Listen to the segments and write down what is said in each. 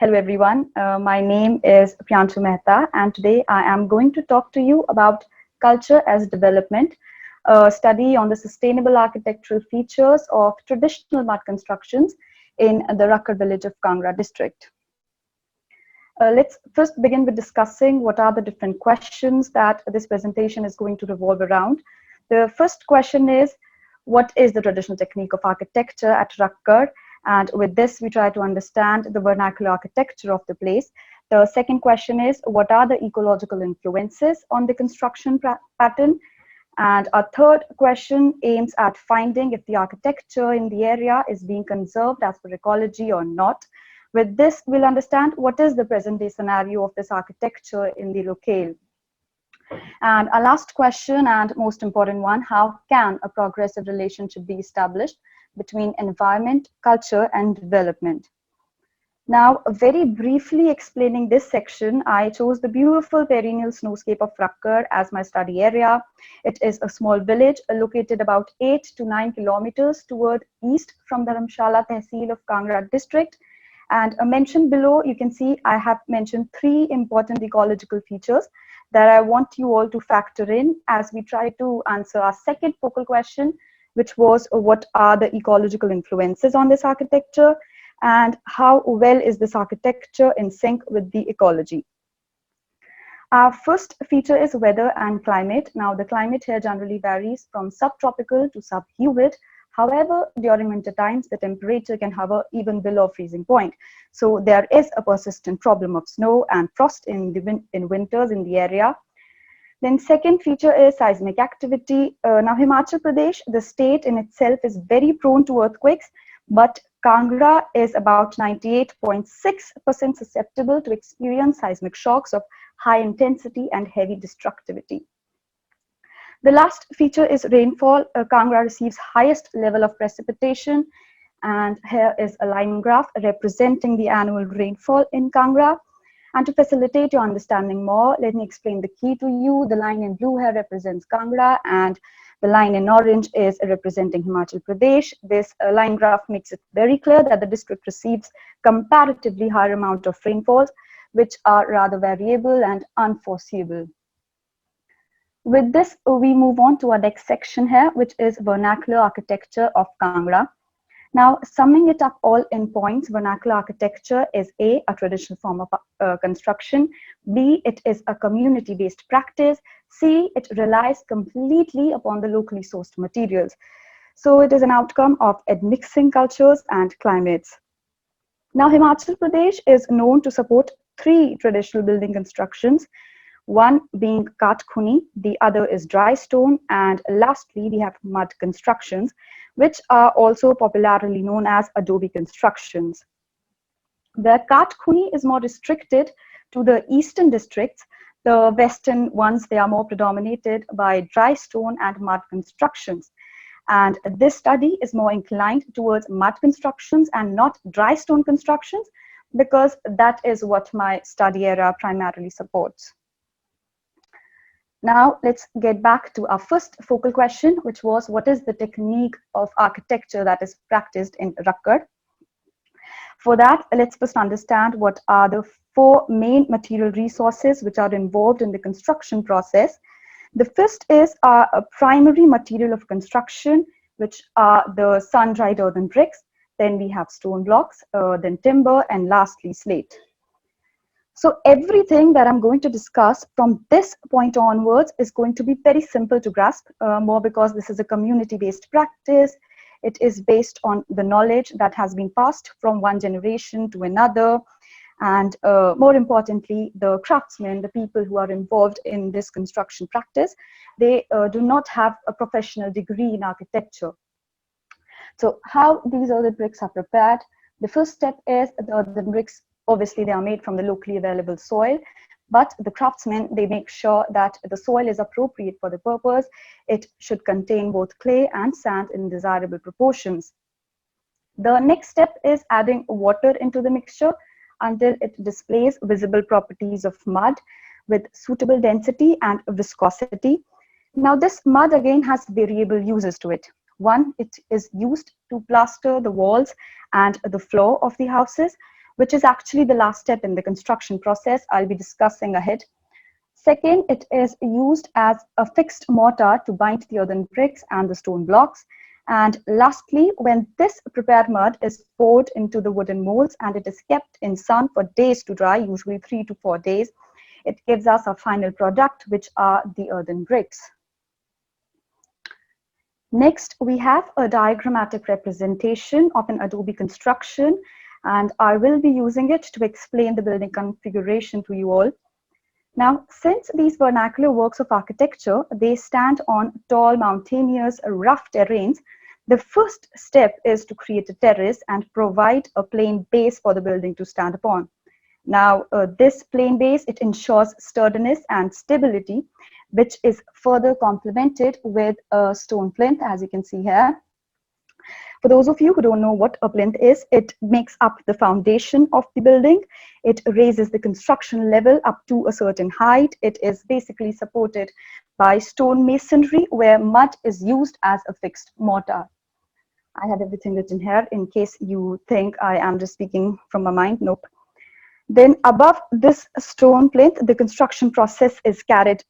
Hello everyone, my name is Priyanshu Mehta and today I am going to talk to you about culture as development, a study on the sustainable architectural features of traditional mud constructions in the Rakkar village of Kangra district. Let's first begin with discussing what are the different questions that this presentation is going to revolve around. The first question is, what is the traditional technique of architecture at Rakkar? And with this, we try to understand the vernacular architecture of the place. The second question is, what are the ecological influences on the construction pattern? And our third question aims at finding if the architecture in the area is being conserved as per ecology or not. With this, we'll understand what is the present day scenario of this architecture in the locale. And our last question and most important one, how can a progressive relationship be established between environment, culture, and development? Now, very briefly explaining this section, I chose the beautiful perennial snowscape of Rakkar as my study area. It is a small village located about 8 to 9 kilometers toward east from Dharamshala Tehsil of Kangra district. And mentioned below, you can see I have mentioned 3 important ecological features that I want you all to factor in as we try to answer our second focal question, which was what are the ecological influences on this architecture and how well is this architecture in sync with the ecology. Our first feature is weather and climate. Now, the climate here generally varies from subtropical to subhumid. However, during winter times, the temperature can hover even below freezing point. So there is a persistent problem of snow and frost in winters in the area. Then second feature is seismic activity. Now, Himachal Pradesh, the state in itself is very prone to earthquakes, but Kangra is about 98.6% susceptible to experience seismic shocks of high intensity and heavy destructivity. The last feature is rainfall. Kangra receives highest level of precipitation, and here is a line graph representing the annual rainfall in Kangra. And to facilitate your understanding more, let me explain the key to you. The line in blue here represents Kangra, and the line in orange is representing Himachal Pradesh. This line graph makes it very clear that the district receives comparatively higher amount of rainfalls, which are rather variable and unforeseeable. With this, we move on to our next section here, which is vernacular architecture of Kangra. Now, summing it up all in points, vernacular architecture is A, a traditional form of construction, B, it is a community-based practice, C, it relies completely upon the locally sourced materials. So it is an outcome of admixing cultures and climates. Now, Himachal Pradesh is known to support 3 traditional building constructions, one being Kat Khuni, the other is dry stone, and lastly, we have mud constructions, which are also popularly known as adobe constructions. The Kat Khuni is more restricted to the eastern districts. The western ones, they are more predominated by dry stone and mud constructions. And this study is more inclined towards mud constructions and not dry stone constructions, because that is what my study area primarily supports. Now, let's get back to our first focal question, which was, what is the technique of architecture that is practiced in Rakkar? For that, let's first understand what are the 4 main material resources which are involved in the construction process. The first is a primary material of construction, which are the sun-dried earthen bricks. Then we have stone blocks, then timber, and lastly, slate. So everything that I'm going to discuss from this point onwards is going to be very simple to grasp, more because this is a community-based practice. It is based on the knowledge that has been passed from one generation to another. And more importantly, the craftsmen, the people who are involved in this construction practice, they do not have a professional degree in architecture. So how these earthen bricks are prepared? The first step is the earthen bricks. Obviously, they are made from the locally available soil, but the craftsmen, they make sure that the soil is appropriate for the purpose. It should contain both clay and sand in desirable proportions. The next step is adding water into the mixture until it displays visible properties of mud with suitable density and viscosity. Now, this mud again has variable uses to it. One, it is used to plaster the walls and the floor of the houses, which is actually the last step in the construction process. I'll be discussing ahead. Second, it is used as a fixed mortar to bind the earthen bricks and the stone blocks. And lastly, when this prepared mud is poured into the wooden molds and it is kept in sun for days to dry, usually 3 to 4 days, it gives us a final product, which are the earthen bricks. Next, we have a diagrammatic representation of an adobe construction, and I will be using it to explain the building configuration to you all. Now, since these vernacular works of architecture, they stand on tall, mountainous, rough terrains, the first step is to create a terrace and provide a plain base for the building to stand upon. Now, this plain base, it ensures sturdiness and stability, which is further complemented with a stone plinth, as you can see here. For those of you who don't know what a plinth is, it makes up the foundation of the building. It raises the construction level up to a certain height. It is basically supported by stone masonry, where mud is used as a fixed mortar. I have everything written here in case you think I am just speaking from my mind. Nope. Then above this stone plinth, the construction process is carried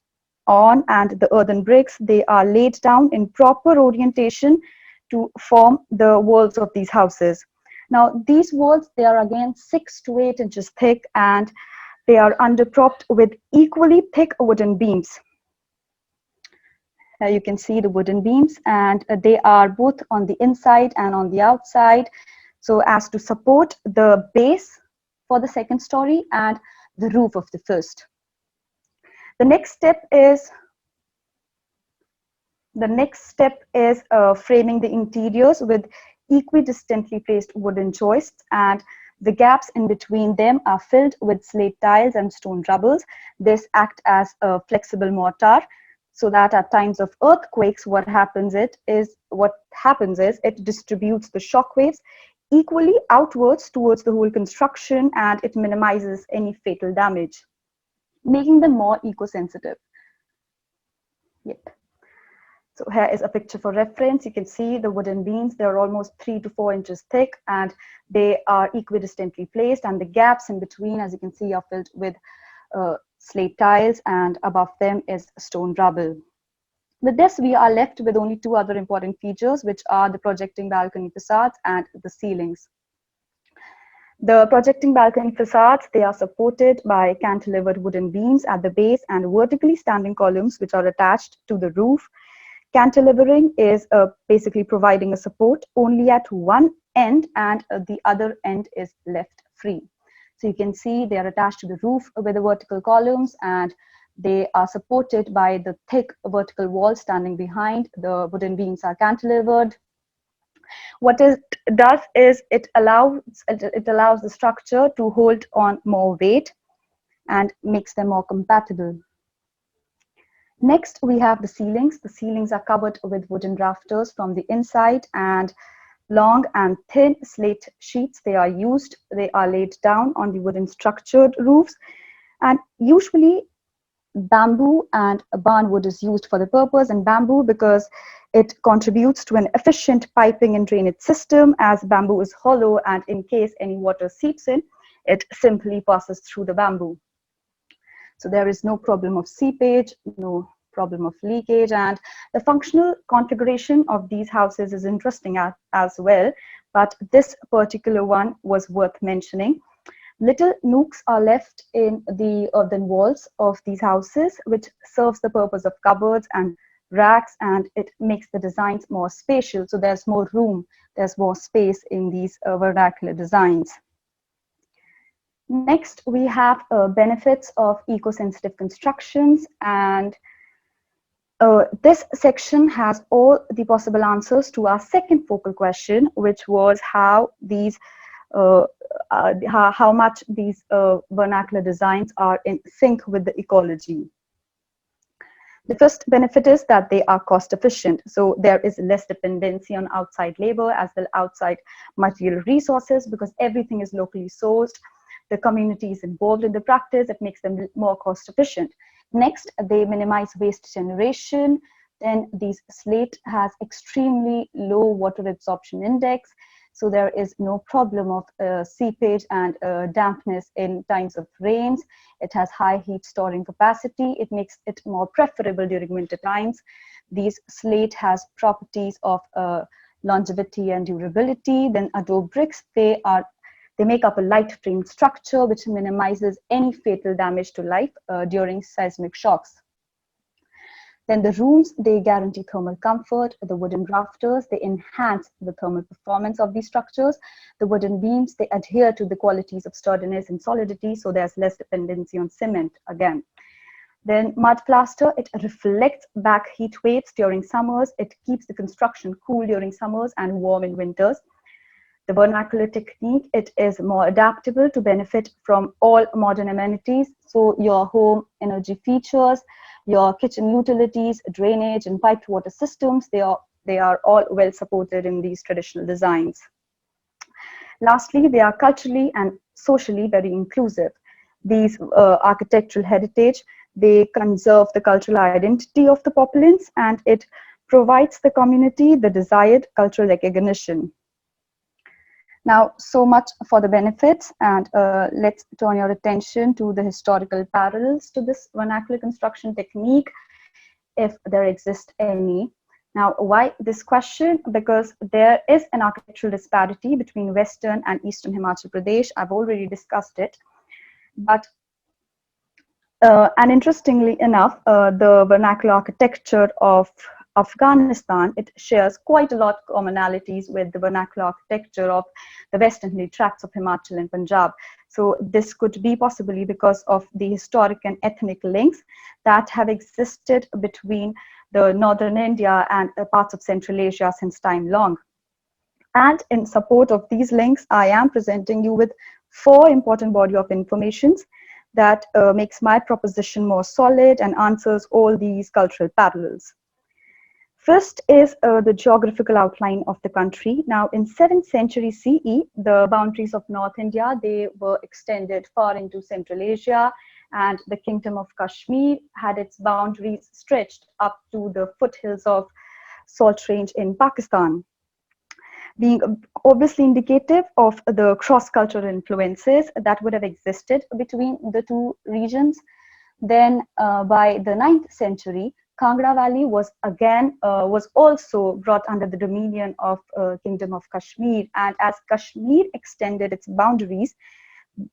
on, and the earthen bricks, they are laid down in proper orientation to form the walls of these houses. Now, these walls, they are again 6 to 8 inches thick, and they are underpropped with equally thick wooden beams. You can see the wooden beams, and they are both on the inside and on the outside, so as to support the base for the second story and the roof of the first. The next step is framing the interiors with equidistantly placed wooden joists, and the gaps in between them are filled with slate tiles and stone rubbles. This acts as a flexible mortar, so that at times of earthquakes, what happens is it distributes the shock waves equally outwards towards the whole construction, and it minimizes any fatal damage, making them more eco-sensitive. Yep. So here is a picture for reference. You can see the wooden beams. They're almost 3 to 4 inches thick, and they are equidistantly placed, and the gaps in between, as you can see, are filled with slate tiles, and above them is stone rubble. With this, we are left with only 2 other important features, which are the projecting balcony facades and the ceilings. The projecting balcony facades, they are supported by cantilevered wooden beams at the base and vertically standing columns, which are attached to the roof. Cantilevering is basically providing a support only at one end, and the other end is left free. So you can see they are attached to the roof with the vertical columns, and they are supported by the thick vertical wall standing behind. The wooden beams are cantilevered. What it does is it allows the structure to hold on more weight and makes them more compatible. Next, we have the ceilings. The ceilings are covered with wooden rafters from the inside, and long and thin slate sheets, they are laid down on the wooden structured roofs, and usually bamboo and barnwood is used for the purpose, and bamboo because it contributes to an efficient piping and drainage system, as bamboo is hollow, and in case any water seeps in, it simply passes through the bamboo. So there is no problem of seepage, no problem of leakage, and the functional configuration of these houses is interesting as well, but this particular one was worth mentioning. Little nooks are left in the earthen walls of these houses, which serves the purpose of cupboards and racks, and it makes the designs more spatial. So there's more room, there's more space in these vernacular designs. Next, we have benefits of eco-sensitive constructions, and this section has all the possible answers to our second focal question, which was how much these vernacular designs are in sync with the ecology. The first benefit is that they are cost efficient. So there is less dependency on outside labor as well outside material resources, because everything is locally sourced. The community is involved in the practice. It makes them more cost efficient. Next, they minimize waste generation. Then these slate has extremely low water absorption index. so there is no problem of seepage and dampness in times of rains. It has high heat storing capacity. It makes it more preferable during winter times. These slate has properties of longevity and durability. Then adobe bricks, they make up a light frame structure which minimizes any fatal damage to life during seismic shocks. Then the rooms, they guarantee thermal comfort. The wooden rafters, they enhance the thermal performance of these structures. The wooden beams, they adhere to the qualities of sturdiness and solidity, so there's less dependency on cement again. Then mud plaster, it reflects back heat waves during summers. It keeps the construction cool during summers and warm in winters. The vernacular technique, it is more adaptable to benefit from all modern amenities. So your home energy features, your kitchen utilities, drainage and piped water systems, they are all well supported in these traditional designs. Lastly, they are culturally and socially very inclusive. These architectural heritage, they conserve the cultural identity of the populace, and it provides the community the desired cultural recognition. Now, so much for the benefits, and let's turn your attention to the historical parallels to this vernacular construction technique, if there exist any. Now, why this question? Because there is an architectural disparity between Western and Eastern Himachal Pradesh. I've already discussed it. But and interestingly enough, the vernacular architecture of Afghanistan, it shares quite a lot of commonalities with the vernacular architecture of the Western hilly tracts of Himachal and Punjab. So this could be possibly because of the historic and ethnic links that have existed between the northern India and parts of Central Asia since time long. And in support of these links, I am presenting you with 4 important body of information that makes my proposition more solid and answers all these cultural parallels. First is the geographical outline of the country. Now, in 7th century CE, the boundaries of North India, they were extended far into Central Asia, and the Kingdom of Kashmir had its boundaries stretched up to the foothills of Salt Range in Pakistan, being obviously indicative of the cross-cultural influences that would have existed between the two regions. Then by the 9th century, Kangra Valley was also brought under the dominion of Kingdom of Kashmir, and as Kashmir extended its boundaries,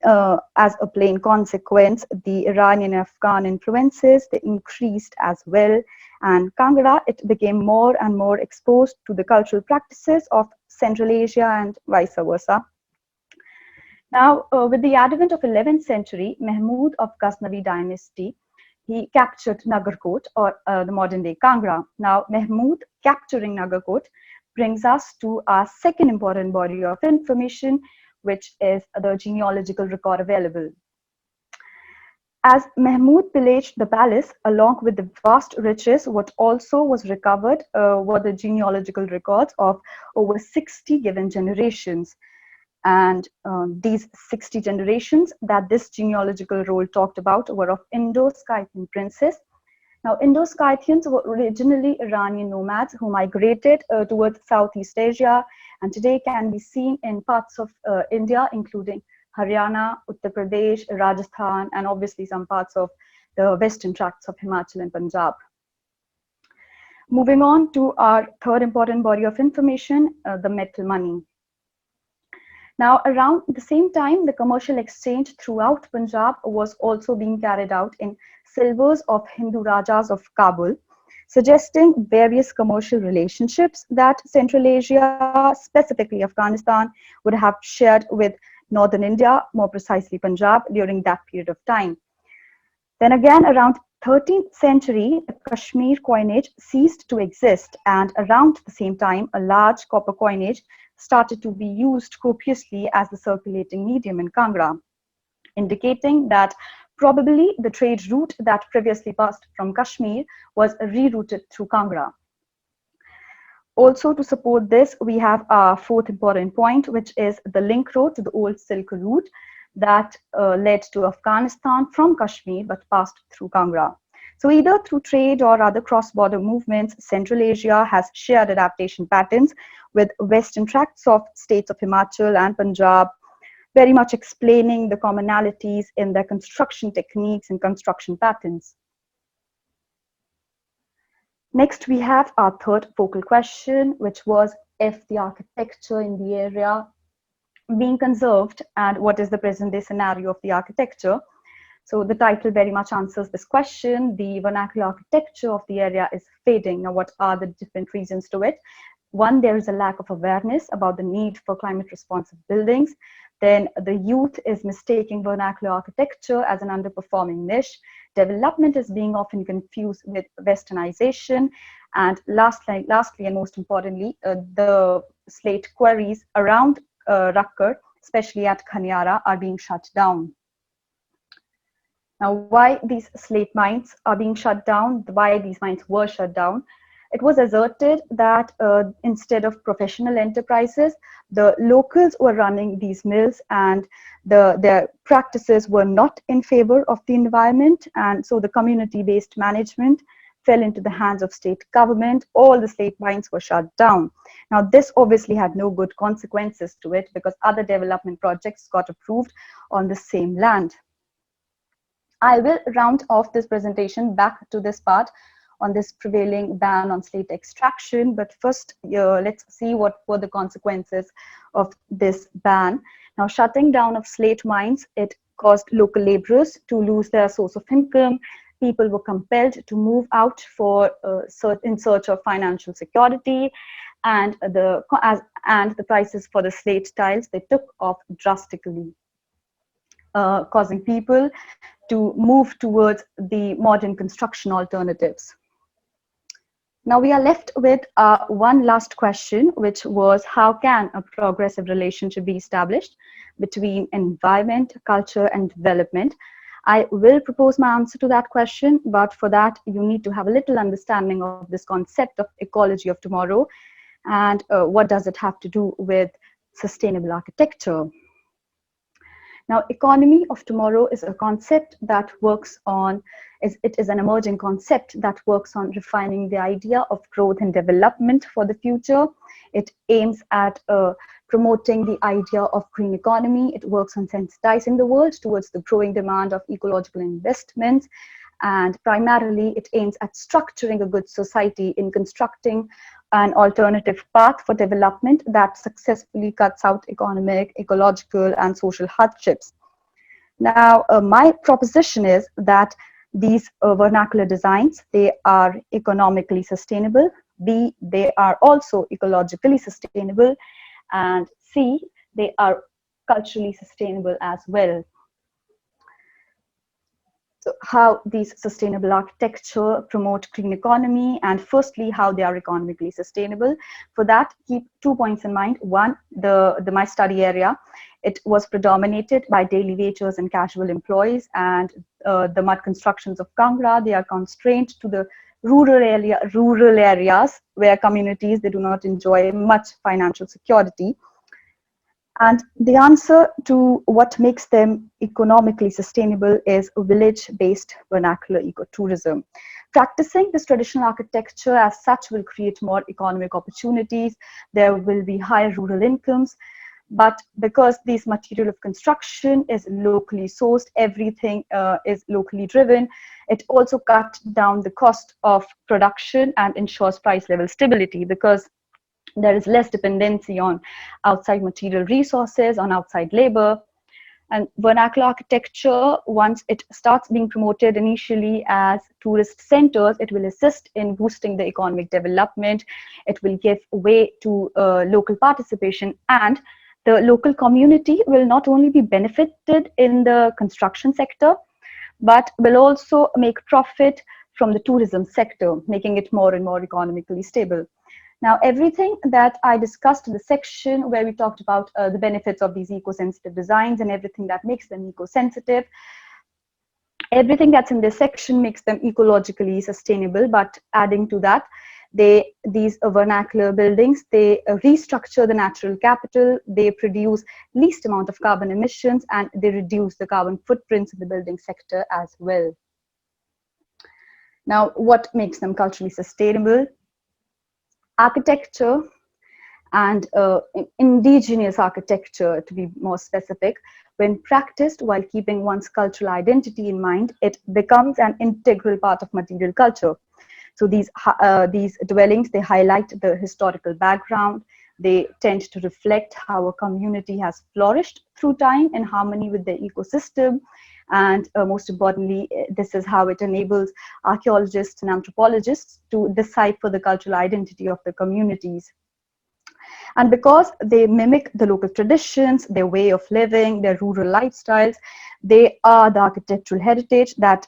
as a plain consequence, the Iranian and Afghan influences, they increased as well, and Kangra, it became more and more exposed to the cultural practices of Central Asia and vice versa. Now, with the advent of 11th century, Mahmud of Ghaznavi dynasty, he captured Nagarkot, or the modern day Kangra. Now, Mahmud capturing Nagarkot brings us to our second important body of information, which is the genealogical record available. As Mahmud pillaged the palace, along with the vast riches, what also was recovered were the genealogical records of over 60 given generations. And these 60 generations that this genealogical roll talked about were of Indo-Scythian princes. Now, Indo-Scythians were originally Iranian nomads who migrated towards Southeast Asia, and today can be seen in parts of India, including Haryana, Uttar Pradesh, Rajasthan, and obviously some parts of the western tracts of Himachal and Punjab. Moving on to our third important body of information, the metal money. Now, around the same time, the commercial exchange throughout Punjab was also being carried out in silvers of Hindu Rajas of Kabul, suggesting various commercial relationships that Central Asia, specifically Afghanistan, would have shared with Northern India, more precisely Punjab, during that period of time. Then again, around 13th century, the Kashmir coinage ceased to exist, and around the same time, a large copper coinage started to be used copiously as the circulating medium in Kangra, indicating that probably the trade route that previously passed from Kashmir was rerouted through Kangra. Also, to support this, we have our fourth important point, which is the link road to the old Silk Route that led to Afghanistan from Kashmir but passed through Kangra. So either through trade or other cross-border movements, Central Asia has shared adaptation patterns with western tracts of states of Himachal and Punjab, very much explaining the commonalities in their construction techniques and construction patterns. Next, we have our third focal question, which was if the architecture in the area being conserved and what is the present day scenario of the architecture. So the title very much answers this question. The vernacular architecture of the area is fading. Now, what are the different reasons to it? One, there is a lack of awareness about the need for climate responsive buildings. Then the youth is mistaking vernacular architecture as an underperforming niche. Development is being often confused with westernization. And lastly and most importantly, the slate quarries around Rakkar, especially at Kaniara, are being shut down. Now, why these slate mines are being shut down, why these mines were shut down, it was asserted that instead of professional enterprises, the locals were running these mills and their practices were not in favor of the environment. And so the community-based management fell into the hands of state government. All the slate mines were shut down. Now, this obviously had no good consequences to it because other development projects got approved on the same land. I will round off this presentation back to this part on this prevailing ban on slate extraction. But first, let's see what were the consequences of this ban. Now, shutting down of slate mines, it caused local laborers to lose their source of income. People were compelled to move out in search of financial security, and the prices for the slate tiles, they took off drastically, causing people to move towards the modern construction alternatives. Now we are left with one last question, which was how can a progressive relationship be established between environment, culture, and development? I will propose my answer to that question, but for that you need to have a little understanding of this concept of ecology of tomorrow and what does it have to do with sustainable architecture. Now, economy of tomorrow is a concept that works on, it is an emerging concept that works on refining the idea of growth and development for the future. It aims at promoting the idea of green economy. It works on sensitizing the world towards the growing demand of ecological investments. And primarily, it aims at structuring a good society in constructing an alternative path for development that successfully cuts out economic, ecological, and social hardships. Now, my proposition is that these vernacular designs, they are economically sustainable. B, they are also ecologically sustainable. And C, they are culturally sustainable as well. So how these sustainable architecture promote green economy, and firstly, how they are economically sustainable. For that, keep 2 points in mind. One, my study area, it was predominated by daily wagers and casual employees, and the mud constructions of Kangra, they are constrained to the rural areas where communities, they do not enjoy much financial security. And the answer to what makes them economically sustainable is village-based vernacular ecotourism. Practicing this traditional architecture as such will create more economic opportunities. There will be higher rural incomes. But because this material of construction is locally sourced, everything is locally driven, it also cuts down the cost of production and ensures price level stability, because there is less dependency on outside material resources, on outside labor. And vernacular architecture, once it starts being promoted initially as tourist centers, it will assist in boosting the economic development. It will give way to local participation, and the local community will not only be benefited in the construction sector, but will also make profit from the tourism sector, making it more and more economically stable. Now, everything that I discussed in the section where we talked about the benefits of these eco-sensitive designs and everything that makes them eco-sensitive, everything that's in this section makes them ecologically sustainable. But adding to that, these vernacular buildings, they restructure the natural capital, they produce least amount of carbon emissions, and they reduce the carbon footprints in the building sector as well. Now, what makes them culturally sustainable? Architecture, and indigenous architecture, to be more specific, when practiced while keeping one's cultural identity in mind, it becomes an integral part of material culture. So these dwellings, they highlight the historical background. They tend to reflect how a community has flourished through time in harmony with the ecosystem. And most importantly, this is how it enables archaeologists and anthropologists to decipher the cultural identity of the communities. And because they mimic the local traditions, their way of living, their rural lifestyles, they are the architectural heritage that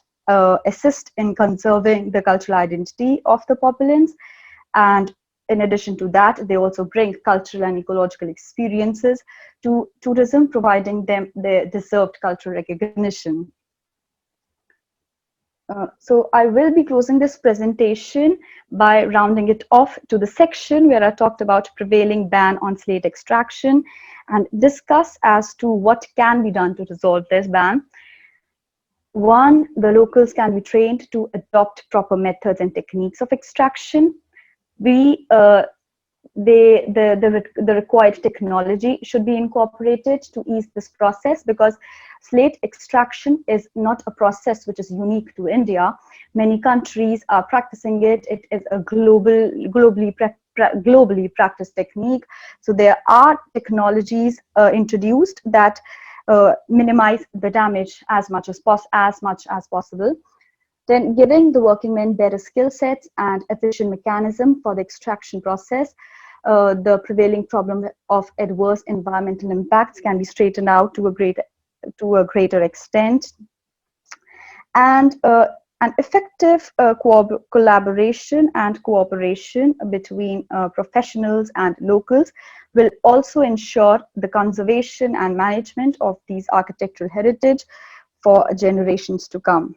assist in conserving the cultural identity of the populace. And in addition to that, they also bring cultural and ecological experiences to tourism, providing them their deserved cultural recognition. So I will be closing this presentation by rounding it off to the section where I talked about prevailing ban on slate extraction and discuss as to what can be done to resolve this ban. One, the locals can be trained to adopt proper methods and techniques of extraction. B, the required technology should be incorporated to ease this process, because slate extraction is not a process which is unique to India. Many countries are practicing it. It is a globally practiced technique. So there are technologies introduced that minimize the damage as much as possible. Then giving the working men better skill sets and efficient mechanism for the extraction process, the prevailing problem of adverse environmental impacts can be straightened out to a greater extent. And an effective collaboration and cooperation between professionals and locals will also ensure the conservation and management of these architectural heritage for generations to come.